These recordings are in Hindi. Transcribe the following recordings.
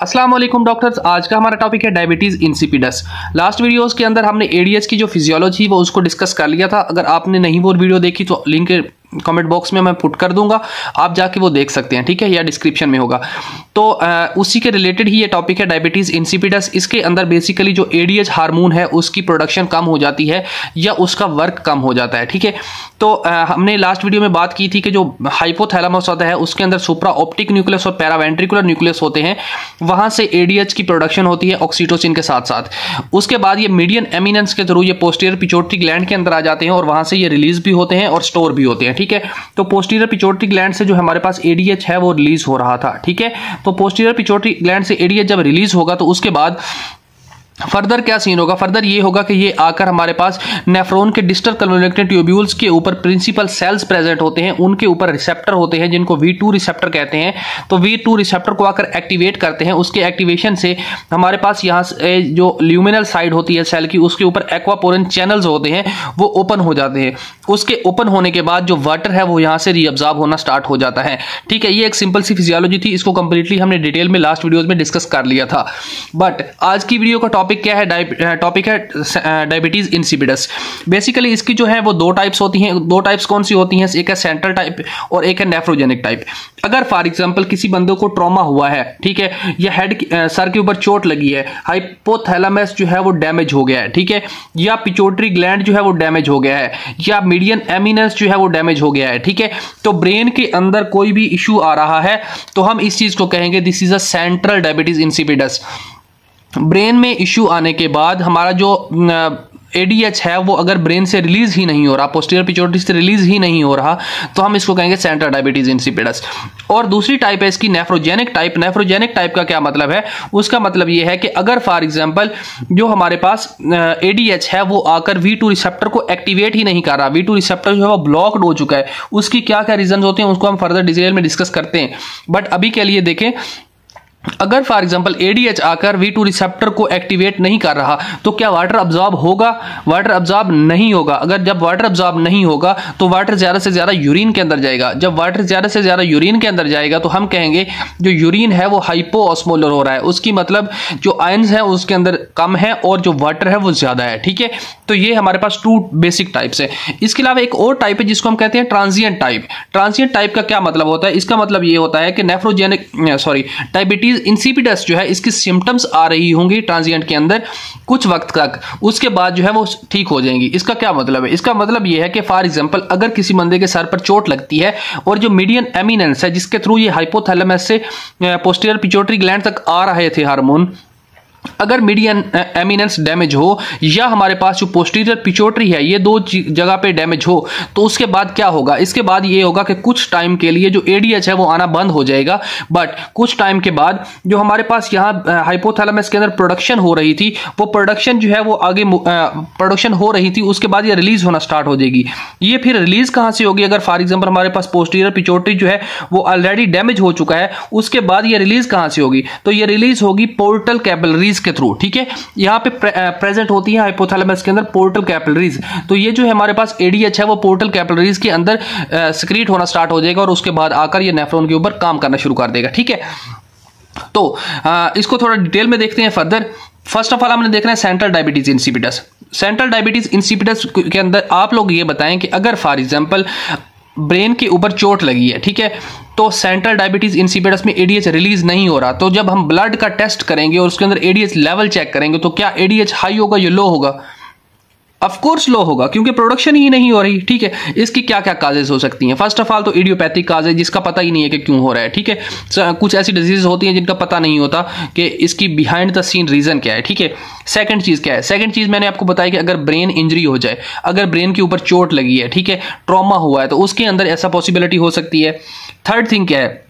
अस्सलाम वालेकुम डॉक्टर्स। आज का हमारा टॉपिक है डायबिटीज इंसिपिडस। लास्ट वीडियोस के अंदर हमने एडीएच की जो फिजियोलॉजी वो उसको डिस्कस कर लिया था। अगर आपने नहीं वो वीडियो देखी तो लिंक कमेंट बॉक्स में मैं पुट कर दूंगा, आप जाके वो देख सकते हैं, ठीक है, या डिस्क्रिप्शन में होगा। तो उसी के रिलेटेड ही ये टॉपिक है डायबिटीज इंसिपिडस। इसके अंदर बेसिकली जो एडीएच हार्मोन है उसकी प्रोडक्शन कम हो जाती है या उसका वर्क कम हो जाता है, ठीक है। तो हमने लास्ट वीडियो में बात की थी कि जो हाइपोथैलेमस होता है उसके अंदर सुप्रा ऑप्टिक न्यूक्लियस और पैरावेंट्रिकुलर न्यूक्लियस होते हैं, वहां से एडीएच की प्रोडक्शन होती है ऑक्सीटोसिन के साथ साथ। उसके बाद ये मीडियन एमिनेंस के थ्रू ये पोस्टीरियर पिट्यूटरी ग्लैंड के अंदर आ जाते हैं और वहां से ये रिलीज भी होते हैं और स्टोर भी होते हैं, ठीक है। तो पोस्टीरियर पिट्यूटरी ग्लैंड से जो हमारे पास एडीएच है वो रिलीज हो रहा था, ठीक है। तो पोस्टीरियर पिट्यूटरी ग्लैंड से एडीएच जब रिलीज होगा तो उसके बाद फर्दर क्या सीन होगा, फर्दर ये होगा कि ये आकर हमारे पास नेफ्रॉन के डिस्टल कन्वोल्यूटिंग ट्यूब्यूल्स के ऊपर प्रिंसिपल सेल्स प्रेजेंट होते हैं, उनके ऊपर रिसेप्टर होते हैं जिनको V2 रिसेप्टर कहते हैं। तो V2 रिसेप्टर को आकर एक्टिवेट करते हैं। उसके एक्टिवेशन से हमारे पास यहाँ से जो ल्यूमिनल साइड होती है सेल की उसके ऊपर एक्वापोरिन चैनल्स होते हैं वो ओपन हो जाते हैं। उसके ओपन होने के बाद जो वाटर है वो यहाँ से रीअब्जॉर्ब होना स्टार्ट हो जाता है, ठीक है। ये एक सिंपल सी फिजियोलॉजी थी, इसको कंप्लीटली हमने डिटेल में लास्ट वीडियोज में डिस्कस कर लिया था। बट आज की वीडियो का टॉपिक क्या है, टॉपिक है डायबिटीज इंसिपिडस। बेसिकली इसकी जो है वो दो टाइप्स होती हैं। दो टाइप्स कौन सी होती हैं, एक है सेंट्रल टाइप और एक है नेफ्रोजेनिक टाइप। अगर फॉर एग्जांपल किसी बंदे को ट्रॉमा हुआ है, ठीक है, या हेड सर के ऊपर चोट लगी है, हाइपोथैलेमस जो है वो डैमेज हो गया है, ठीक है, या पिट्यूटरी ग्लैंड जो है वो डैमेज हो गया है, या मीडियन एमिनेंस जो है वो डैमेज हो गया है, ठीक है, तो ब्रेन के अंदर कोई भी इशू आ रहा है तो हम इस चीज को कहेंगे this is a central diabetes insipidus. Brain में इश्यू आने के बाद हमारा जो एडीएच है वो अगर ब्रेन से रिलीज ही नहीं हो रहा, पोस्टीरियर पिट्यूटरी से रिलीज ही नहीं हो रहा, तो हम इसको कहेंगे सेंट्रल डायबिटीज इंसिपिडस। और दूसरी टाइप है इसकी नेफ्रोजेनिक टाइप। नेफ्रोजेनिक टाइप का क्या मतलब है, उसका मतलब ये है कि अगर फॉर एग्जांपल जो हमारे पास एडीएच है वो आकर V2 रिसेप्टर को एक्टिवेट ही नहीं कर रहा, V2 रिसेप्टर जो है वो ब्लॉक्ड हो चुका है, उसकी क्या क्या रीजन होते हैं उसको हम फर्दर डिटेल में डिस्कस करते हैं। बट अभी के लिए देखें, अगर फॉर एग्जांपल एडीएच आकर V2 रिसेप्टर को एक्टिवेट नहीं कर रहा तो क्या वाटर अब्जॉर्ब होगा? वाटर अब्जॉर्ब नहीं होगा। अगर जब वाटर अब्जॉर्ब नहीं होगा तो वाटर ज्यादा से ज्यादा यूरिन के अंदर जाएगा। जब वाटर ज्यादा से ज्यादा यूरिन के अंदर जाएगा तो हम कहेंगे जो यूरिन है वो हाइपोऑस्मोलर हो रहा है, उसकी मतलब जो आयंस है उसके अंदर कम है और जो वाटर है वो ज्यादा है, ठीक है। तो ये हमारे पास टू बेसिक टाइप्स है। इसके अलावा एक और टाइप है जिसको हम कहते हैं ट्रांजिएंट टाइप। ट्रांजिएंट टाइप का क्या मतलब होता है, इसका मतलब ये होता है कि डायबिटीज इंसिपिडस जो है इसकी सिम्टम्स आ रही होंगी ट्रांजिएंट के अंदर कुछ वक्त तक, उसके बाद जो है वो ठीक हो जाएंगी। इसका क्या मतलब है, इसका मतलब ये है कि फॉर एग्जांपल अगर किसी बंदे के सर पर चोट लगती है और जो मीडियन एमिनेंस है जिसके थ्रू ये हाइपोथैलेमस से पोस्टीरियर पिट्यूटरी ग्लैंड तक आ रहे थे हार्मोन, अगर मीडियन एमिनेंस डैमेज हो या हमारे पास जो पोस्टीरियर पिट्यूटरी है ये दो जगह पे डैमेज हो तो उसके बाद क्या होगा, इसके बाद ये होगा कि कुछ टाइम के लिए जो एडीएच है वो आना बंद हो जाएगा। बट कुछ टाइम के बाद जो हमारे पास यहाँ हाइपोथैलेमस के अंदर प्रोडक्शन हो रही थी वो प्रोडक्शन जो है वो आगे प्रोडक्शन हो रही थी, उसके बाद ये रिलीज होना स्टार्ट हो जाएगी। ये फिर रिलीज कहाँ से होगी, अगर फॉर एग्जाम्पल हमारे पास पोस्टीरियर पिट्यूटरी जो है वो ऑलरेडी डैमेज हो चुका है, उसके बाद ये रिलीज कहाँ से होगी, तो ये रिलीज होगी पोर्टल कैपिलरीज के थ्रू, ठीक है। यहाँ पे प्रेजेंट होती है हाइपोथैलेमस के अंदर पोर्टल कैपिलरीज। तो ये जो है हमारे पास एडीएच है वो पोर्टल कैपिलरीज के अंदर सिक्रीट होना स्टार्ट हो जाएगा और उसके बाद आकर ये नेफ्रॉन के ऊपर काम करना शुरू कर देगा, ठीक है। तो इसको थोड़ा डिटेल में देखते हैं फर्दर। फर्स्ट ऑफ ऑल हमने देखना है central diabetes insipidus. Central diabetes insipidus के अंदर आप लोग ये बताएं कि अगर फॉर एग्जांपल ब्रेन के ऊपर चोट लगी है, ठीक है, तो सेंट्रल डायबिटीज इंसिपिडस में एडीएच रिलीज नहीं हो रहा, तो जब हम ब्लड का टेस्ट करेंगे और उसके अंदर एडीएच लेवल चेक करेंगे तो क्या एडीएच हाई होगा या लो होगा? ऑफ कोर्स लो होगा, क्योंकि प्रोडक्शन ही नहीं हो रही, ठीक है। इसकी क्या क्या काजेज हो सकती हैं, फर्स्ट ऑफ ऑल तो इडियोपैथिक काज है जिसका पता ही नहीं है कि क्यों हो रहा है, ठीक है। कुछ ऐसी डिजीज होती हैं जिनका पता नहीं होता कि इसकी बिहाइंड द सीन रीजन क्या है, ठीक है। सेकंड चीज क्या है, सेकंड चीज मैंने आपको बताया कि अगर ब्रेन इंजरी हो जाए, अगर ब्रेन के ऊपर चोट लगी है, ठीक है, ट्रॉमा हुआ है, तो उसके अंदर ऐसा पॉसिबिलिटी हो सकती है। थर्ड थिंग क्या है,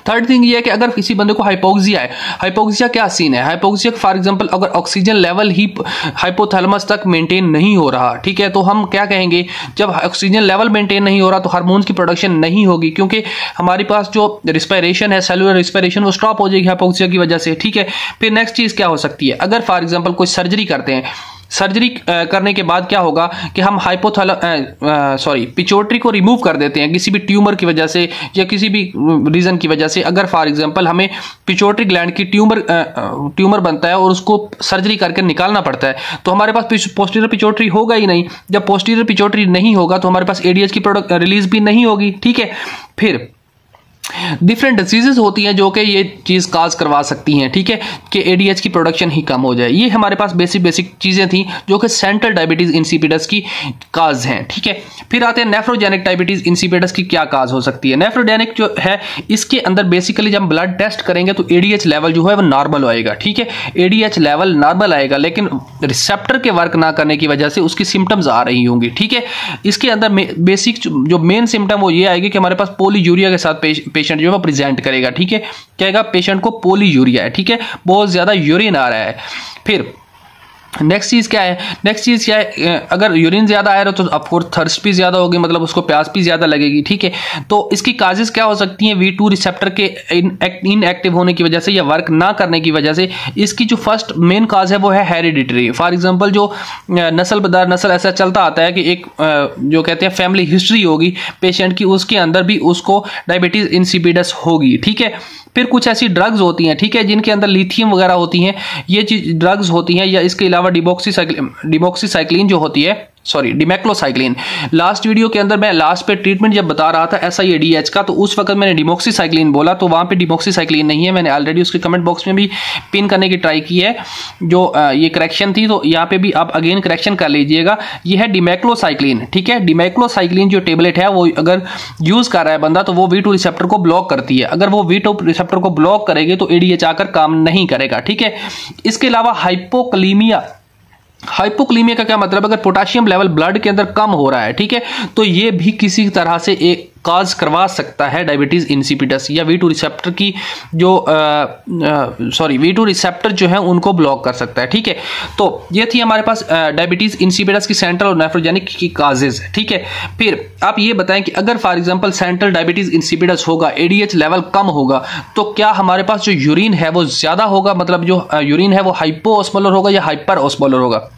थर्ड थिंग ये है कि अगर किसी बंदे को हाइपोक्सिया है, हाइपोक्सिया क्या सीन है, हाइपोक्सिया फॉर एग्जांपल अगर ऑक्सीजन लेवल ही हाइपोथैलेमस तक मेंटेन नहीं हो रहा, ठीक है, तो हम क्या कहेंगे, जब ऑक्सीजन लेवल मेंटेन नहीं हो रहा तो हार्मोन्स की प्रोडक्शन नहीं होगी, क्योंकि हमारी पास जो रिस्पिरेशन है, सेलुलर रिस्पिरेशन, वो स्टॉप हो जाएगी हाइपोक्सिया की वजह से, ठीक है। फिर नेक्स्ट चीज क्या हो सकती है, अगर फॉर एग्जांपल कोई सर्जरी करते हैं, सर्जरी करने के बाद क्या होगा कि हम पिट्यूटरी को रिमूव कर देते हैं किसी भी ट्यूमर की वजह से या किसी भी रीजन की वजह से। अगर फॉर एग्जांपल हमें पिट्यूटरी ग्लैंड की ट्यूमर बनता है और उसको सर्जरी करके निकालना पड़ता है, तो हमारे पास पोस्टीरियर पिट्यूटरी होगा ही नहीं। जब पोस्टीरियर पिट्यूटरी नहीं होगा तो हमारे पास एडीएच की प्रोडक्ट रिलीज भी नहीं होगी। ठीक है, फिर डिफरेंट डिजीजेस होती हैं जो कि ये चीज़ काज करवा सकती हैं। ठीक है, कि एडीएच की प्रोडक्शन ही कम हो जाए। ये हमारे पास बेसिक चीज़ें थी जो कि सेंट्रल डायबिटीज़ इंसिपिडस की काज हैं। ठीक है, फिर आते हैं नेफ्रोजेनिक डायबिटीज़ इंसिपिडस की क्या काज हो सकती है। नेफ्रोजेनिक जो है इसके अंदर बेसिकली जब हम ब्लड टेस्ट करेंगे तो एडीएच लेवल जो है वो नॉर्मल आएगा। ठीक है, एडीएच लेवल नॉर्मल आएगा लेकिन रिसेप्टर के वर्क ना करने की वजह से उसकी सिम्टम्स आ रही होंगी। ठीक है, इसके अंदर बेसिक जो मेन सिम्टम वो ये आएगी कि हमारे पास पोलीयूरिया के साथ पेशेंट जो है प्रेजेंट करेगा। ठीक है, कहेगा पेशेंट को पोलीयूरिया है। ठीक है, बहुत ज्यादा यूरिन आ रहा है। फिर नेक्स्ट चीज क्या है, अगर यूरिन ज्यादा आ रहा है तो ऑफकोर्स थर्स्ट भी ज्यादा होगी, मतलब उसको प्यास भी ज्यादा लगेगी। ठीक है, तो इसकी काजेस क्या हो सकती हैं, V2 रिसेप्टर के इनएक्टिव होने की वजह से या वर्क ना करने की वजह से। इसकी जो फर्स्ट मेन काज है वो है हेरिडिटरी। फॉर एग्जांपल जो नस्ल बदर नस्ल ऐसा चलता आता है कि एक जो कहते हैं फैमिली हिस्ट्री होगी पेशेंट की, उसके अंदर भी उसको डायबिटीज इंसिपिडस होगी। ठीक है, फिर कुछ ऐसी ड्रग्स होती हैं, ठीक है, जिनके अंदर लिथियम वगैरह होती हैं, ये चीज ड्रग्स होती हैं, या इसके अलावा डिमोक्सीसाइक्लिन जो होती है, डिमेक्लोसाइक्लिन। लास्ट वीडियो के अंदर मैं लास्ट पे ट्रीटमेंट जब बता रहा था SIADH का, तो उस वक्त मैंने डिमोक्सीसाइक्लिन बोला, तो वहां पे डिमोक्सीसाइक्लिन नहीं है। मैंने ऑलरेडी उसके कमेंट बॉक्स में भी पिन करने की ट्राई की है, जो ये करेक्शन थी, तो यहाँ पे भी आप अगेन करेक्शन कर लीजिएगा। ये है डिमेक्लोसाइक्लिन। ठीक है, डिमेक्लोसाइक्लिन जो टेबलेट है वो अगर यूज कर रहा है बंदा तो वो V2 रिसेप्टर को ब्लॉक करती है। अगर वो V2 रिसेप्टर को ब्लॉक करेगी तो ADH आकर काम नहीं करेगा। ठीक है, इसके अलावा हाइपोकलीमिया का क्या मतलब, अगर पोटेशियम लेवल ब्लड के अंदर कम हो रहा है, ठीक है, तो ये भी किसी तरह से एक काज करवा सकता है डायबिटीज इंसिपिडस, या V2 रिसेप्टर की जो V2 रिसेप्टर जो है उनको ब्लॉक कर सकता है। ठीक है, तो ये थी हमारे पास डायबिटीज इंसिपिडस की सेंट्रल और नेफ्रोजेनिक की काजेज। ठीक है, फिर आप ये बताएं कि अगर for example central diabetes insipidus होगा, ADH लेवल कम होगा, तो क्या हमारे पास जो यूरिन है वो ज्यादा होगा, मतलब जो यूरिन है वो हाइपोओस्मोलर होगा या हाइपर ओस्मोलर होगा।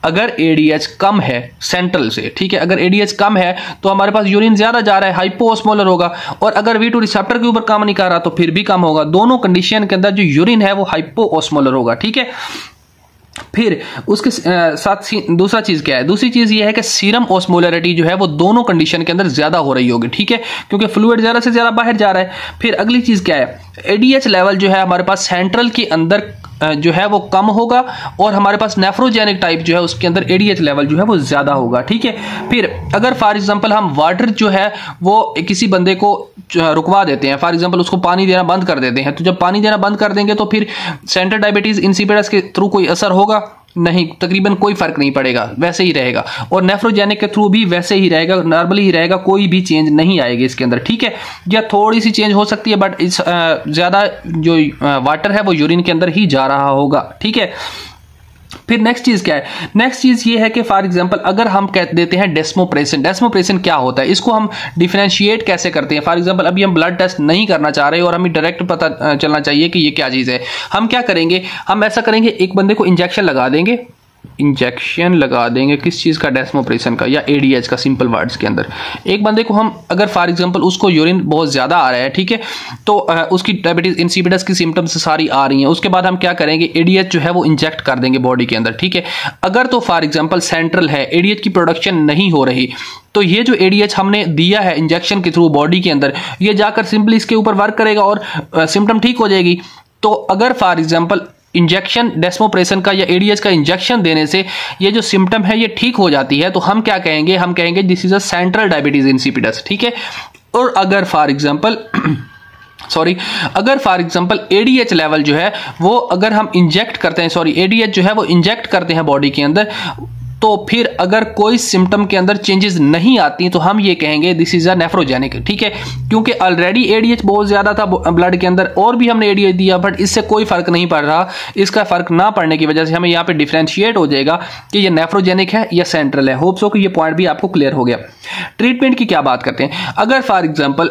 अगर ADH कम है सेंट्रल से, ठीक है, अगर ADH कम है तो हमारे पास यूरिन ज्यादा जा रहा है, हाइपोओस्मोलर होगा, और अगर V2 रिसेप्टर के ऊपर काम नहीं कर रहा तो फिर भी कम होगा। दोनों कंडीशन के अंदर जो यूरिन है वो हाइपोओस्मोलर होगा। ठीक है, फिर उसके साथ दूसरा चीज क्या है, दूसरी चीज ये है कि सीरम ऑस्मोलरिटी जो है वो दोनों कंडीशन के अंदर ज्यादा हो रही होगी। ठीक है, क्योंकि फ्लूइड ज्यादा से ज्यादा बाहर जा रहा है। फिर अगली चीज क्या है, ADH लेवल जो है हमारे पास सेंट्रल के अंदर जो है वो कम होगा, और हमारे पास नेफ्रोजेनिक टाइप जो है उसके अंदर ADH लेवल जो है वो ज्यादा होगा। ठीक है, फिर अगर फॉर एग्जांपल हम वाटर जो है वो किसी बंदे को रुकवा देते हैं, फॉर एग्जांपल उसको पानी देना बंद कर देते हैं, तो जब पानी देना बंद कर देंगे तो फिर सेंट्रल डायबिटीज इंसिपिडस के थ्रू कोई असर होगा नहीं, तकरीबन कोई फर्क नहीं पड़ेगा, वैसे ही रहेगा। और नेफ्रोजेनिक के थ्रू भी वैसे ही रहेगा, नॉर्मली ही रहेगा, कोई भी चेंज नहीं आएगी इसके अंदर। ठीक है, या थोड़ी सी चेंज हो सकती है, बट इस ज्यादा जो वाटर है वो यूरिन के अंदर ही जा रहा होगा। ठीक है, फिर नेक्स्ट चीज क्या है, नेक्स्ट चीज ये है कि फॉर एग्जांपल अगर हम कह देते हैं डेस्मोप्रेसिन क्या होता है, इसको हम डिफरेंशिएट कैसे करते हैं। फॉर एग्जांपल अभी हम ब्लड टेस्ट नहीं करना चाह रहे और हमें डायरेक्ट पता चलना चाहिए कि ये क्या चीज है। हम क्या करेंगे, हम ऐसा करेंगे, एक बंदे को इंजेक्शन लगा देंगे किस चीज का, डेस्मोप्रेसिन का या ADH का, सिंपल वर्ड्स के अंदर। एक बंदे को हम अगर फॉर एग्जांपल उसको यूरिन बहुत ज्यादा आ रहा है, ठीक है, तो उसकी डायबिटीज इंसिपिडस की सिम्टम्स सारी आ रही हैं, उसके बाद हम क्या करेंगे, ADH जो है वो इंजेक्ट कर देंगे बॉडी के अंदर। ठीक है, अगर तो फॉर एग्जांपल सेंट्रल है, ADH की प्रोडक्शन नहीं हो रही, तो ये जो ADH हमने दिया है इंजेक्शन के थ्रू बॉडी के अंदर, ये जाकर सिंपली इसके ऊपर वर्क करेगा और सिम्टम ठीक हो जाएगी। तो अगर फॉर एग्जांपल इंजेक्शन डेस्मोप्रेसिन का या ADH का इंजेक्शन देने से ये जो सिम्टम है ये ठीक हो जाती है, तो हम क्या कहेंगे, हम कहेंगे this is a central diabetes insipidus. ठीक है, और अगर फॉर एग्जांपल ADH लेवल जो है वो अगर हम इंजेक्ट करते हैं, ADH जो है वो इंजेक्ट करते हैं बॉडी के अंदर, तो फिर अगर कोई सिम्टम के अंदर चेंजेस नहीं आती तो हम ये कहेंगे दिस इज अ नेफ्रोजेनिक, ठीक है। क्योंकि ऑलरेडी एडीएच बहुत ज्यादा था ब्लड के अंदर और भी हमने एडीएच दिया, बट इससे कोई फर्क नहीं पड़ रहा। इसका फर्क ना पड़ने की वजह से हमें यहाँ पे डिफरेंशिएट हो जाएगा कि ये नेफ्रोजेनिक है या सेंट्रल है। होप सो कि ये पॉइंट भी आपको क्लियर हो गया। ट्रीटमेंट की क्या बात करते हैं, अगर for example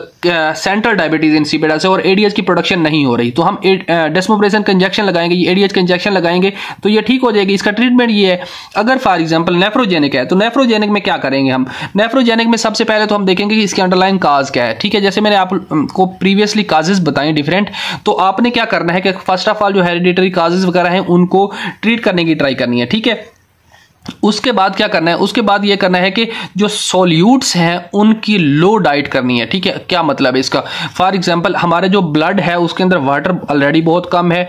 central diabetes insipidus है और एडीएच की प्रोडक्शन नहीं हो रही तो हम डेस्मोप्रेसन का इंजेक्शन लगाएंगे, ये एडीएच का इंजेक्शन लगाएंगे तो ये ठीक हो जाएगी। इसका ट्रीटमेंट ये है। अगर फॉर एग्जांपल नेफ्रोजेनिक है तो नेफ्रोजेनिक में क्या करेंगे हम, नेफ्रोजेनिक में सबसे पहले तो हम देखेंगे कि इसके अंडरलाइन काज क्या है, ठीक है। जैसे मैंने आपको प्रीवियसली काजेस बताए डिफरेंट, तो आपने क्या करना है कि फर्स्ट ऑफ ऑल जो हेरिडिटरी काजेस वगैरह हैं उनको ट्रीट करने की ट्राई करनी है, ठीक है। उसके बाद क्या करना है, उसके बाद ये करना है कि जो सॉल्यूट्स हैं उनकी लो डाइट करनी है, ठीक है। क्या मतलब है इसका, फॉर एग्जांपल हमारे जो ब्लड है उसके अंदर वाटर ऑलरेडी बहुत कम है,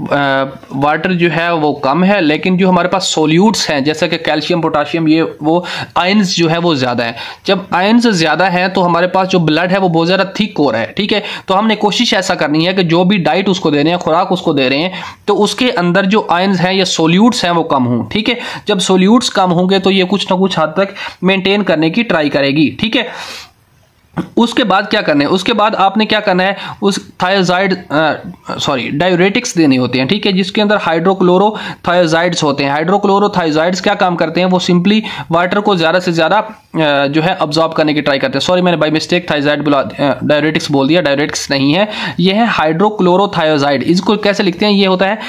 वाटर जो है वो कम है, लेकिन जो हमारे पास सॉल्यूट्स हैं जैसे कि कैल्शियम, पोटाशियम, ये वो आयंस जो है वो ज़्यादा है। जब आयंस ज़्यादा हैं तो हमारे पास जो ब्लड है वो बहुत ज़्यादा थिक हो रहा है, ठीक है। तो हमने कोशिश ऐसा करनी है कि जो भी डाइट उसको दे रहे हैं, खुराक उसको दे रहे हैं, तो उसके अंदर जो आयंस हैं या सॉल्यूट्स हैं वो कम हों, ठीक है। जब सॉल्यूट्स कम होंगे तो ये कुछ ना कुछ हद तक मेंटेन करने की ट्राई करेगी, ठीक है। उसके बाद क्या करना है, उसके बाद आपने क्या करना है, उस थायोजाइड डायूरेटिक्स देने होते हैं, ठीक है, जिसके अंदर हाइड्रोक्लोरोथायोजाइड्स होते हैं। हाइड्रोक्लोरोथायोजाइड्स क्या काम करते हैं, वो सिंपली वाटर को ज़्यादा से ज़्यादा जो है अब्जॉर्ब करने की ट्राई करते हैं। सॉरी, मैंने बाय मिस्टेक थायोजाइड डायूरेटिक्स बोल दिया, डायूरेटिक्स नहीं है, ये है हाइड्रोक्लोरोथायोजाइड। इसको कैसे लिखते हैं, ये होता है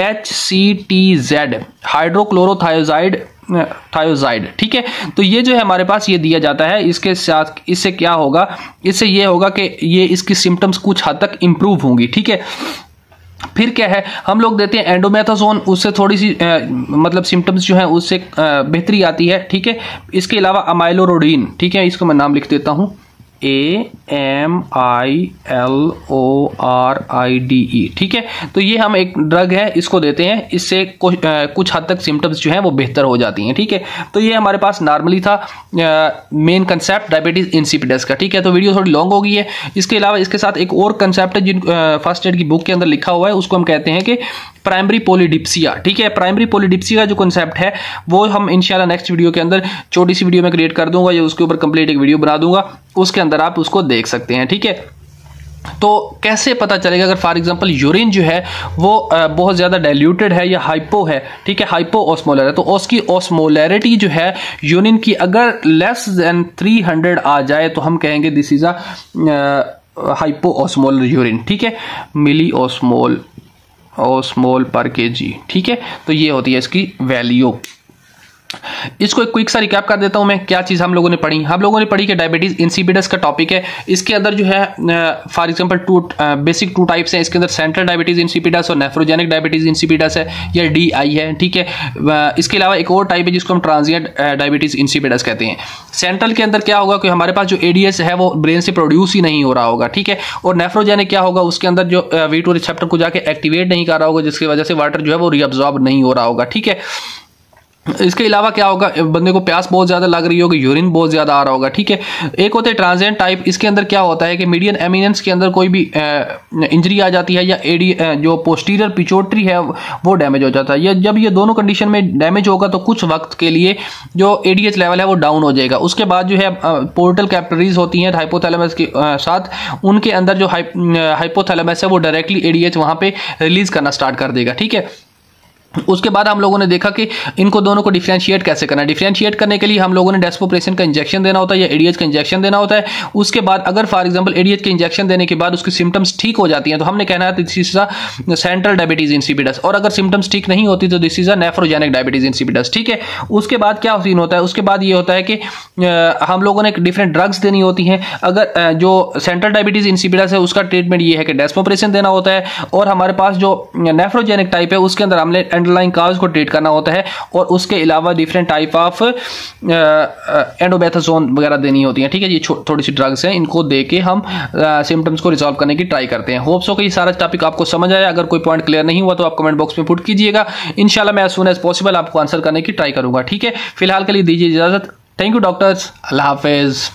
HCTZ, हाइड्रोक्लोरोथायोजाइड थायोजाइड, ठीक है। तो ये जो है हमारे पास ये दिया जाता है। इसके साथ इससे क्या होगा, इससे ये होगा कि ये इसकी सिम्टम्स कुछ हद तक इंप्रूव होंगी, ठीक है। फिर क्या है, हम लोग देते हैं एंडोमेथाजोन, उससे थोड़ी सी मतलब सिम्टम्स जो है उससे बेहतरी आती है, ठीक है। इसके अलावा अमाइलोरोडीन, ठीक है, इसको मैं नाम लिख देता हूँ AMILORIDE, ठीक है। तो ये हम एक ड्रग है, इसको देते हैं, इससे कुछ हद तक सिम्टम्स जो हैं वो बेहतर हो जाती हैं, ठीक है। तो ये हमारे पास नॉर्मली था मेन कंसेप्ट डायबिटीज इंसिपिडस का, ठीक है। तो वीडियो थोड़ी लॉन्ग हो गई है। इसके अलावा इसके साथ एक और कंसेप्ट है जिन फर्स्ट एड की बुक के अंदर लिखा हुआ है, उसको हम कहते हैं कि प्राइमरी पॉलीडिप्सिया, ठीक है। प्राइमरी पॉलीडिप्सिया का जो कंसेप्ट है वो हम इंशाल्लाह नेक्स्ट वीडियो के अंदर छोटी सी वीडियो में क्रिएट कर दूंगा या उसके ऊपर कंप्लीट एक वीडियो बना दूंगा, उसके अंदर आप उसको देख सकते हैं, ठीक है। तो कैसे पता चलेगा अगर फॉर एग्जांपल यूरिन जो है वो बहुत ज़्यादा डाइल्यूटेड है या हाइपो है, ठीक है, हाइपो ऑस्मोलर है, तो उसकी ऑस्मोलैरिटी जो है यूरिन की अगर लेस देन 300 आ जाए तो हम कहेंगे this is a hypo osmolar urine, ठीक है, मिली ऑस्मोल पर केजी, ठीक है। तो ये होती है इसकी वैल्यू। इसको एक क्विक सा रिकैप कर देता हूं मैं, क्या चीज़ हम लोगों ने पढ़ी। हम लोगों ने पढ़ी कि डायबिटीज इंसिपिडस का टॉपिक है। इसके अंदर जो है for example basic two types हैं इसके अंदर, सेंट्रल डायबिटीज इंसिपिडस और नेफ्रोजेनिक डायबिटीज इंसिपिडस है या DI है, ठीक है। इसके अलावा एक और टाइप है जिसको हम ट्रांजिएंट डायबिटीज इंसिपिडस कहते हैं। सेंट्रल के अंदर क्या होगा कि हमारे पास जो ADS है वो ब्रेन से प्रोड्यूस ही नहीं हो रहा होगा, ठीक है। और नेफ्रोजेनिक क्या होगा, उसके अंदर जो V2 रिसेप्टर को जाके एक्टिवेट नहीं कर रहा होगा, जिसकी वजह से वाटर जो है वो रीअब्जॉर्ब नहीं हो रहा होगा, ठीक है। इसके अलावा क्या होगा, बंदे को प्यास बहुत ज़्यादा लग रही होगी, यूरिन बहुत ज़्यादा आ रहा होगा, ठीक है। एक होता है ट्रांजिएंट टाइप, इसके अंदर क्या होता है कि मीडियन एमिनेंस के अंदर कोई भी इंजरी आ जाती है या जो पोस्टीरियर पिट्यूटरी है वो डैमेज हो जाता है। या जब ये दोनों कंडीशन में डैमेज होगा तो कुछ वक्त के लिए जो ADH लेवल है वो डाउन हो जाएगा। उसके बाद जो है पोर्टल कैपिलरीज होती हैं हाइपोथैलेमस के साथ, उनके अंदर जो हाइपोथैलेमस है वो डायरेक्टली ADH वहाँ पे रिलीज करना स्टार्ट कर देगा, ठीक है। उसके बाद हम लोगों ने देखा कि इनको दोनों को डिफरेंशिएट कैसे करना है। डिफरेंशिएट करने के लिए हम लोगों ने डेस्मोप्रेसन का इंजेक्शन देना होता है या ADH का इंजेक्शन देना होता है। उसके बाद अगर फॉर एग्जांपल ADH के इंजेक्शन देने के बाद उसकी सिम्टम्स ठीक हो जाती हैं तो हमने कहना है this is a central diabetes insipidus, और अगर सिम्टम्स ठीक नहीं होती तो this is a nephrogenic diabetes insipidus, ठीक है। उसके बाद क्या सीन होता है, उसके बाद ये होता है कि हम लोगों ने डिफरेंट ड्रग्स देनी होती हैं। अगर जो सेंट्रल डायबिटीज इंसिपिडस है उसका ट्रीटमेंट ये है कि डेस्मोप्रेसन देना होता है, और हमारे पास जो नेफ्रोजेनिक टाइप है उसके अंदर हमने अंडरलाइन काज को ट्रीट करना होता है, और उसके अलावा डिफरेंट टाइप ऑफ एंडोमेथाजोन वगैरह देनी होती है, ठीक है। ये थोड़ी सी ड्रग्स हैं, इनको देके हम सिम्टम्स को रिजॉल्व करने की ट्राई करते हैं। होप सो कि ये सारा टॉपिक आपको समझ आया। अगर कोई पॉइंट क्लियर नहीं हुआ तो आप कमेंट बॉक्स में पुट कीजिएगा, इंशाल्लाह मैं एज सून एज पॉसिबल आपको आंसर करने की ट्राई करूंगा, ठीक है। फिलहाल के लिए दीजिए इजाजत। Thank you doctors, Allah Hafiz.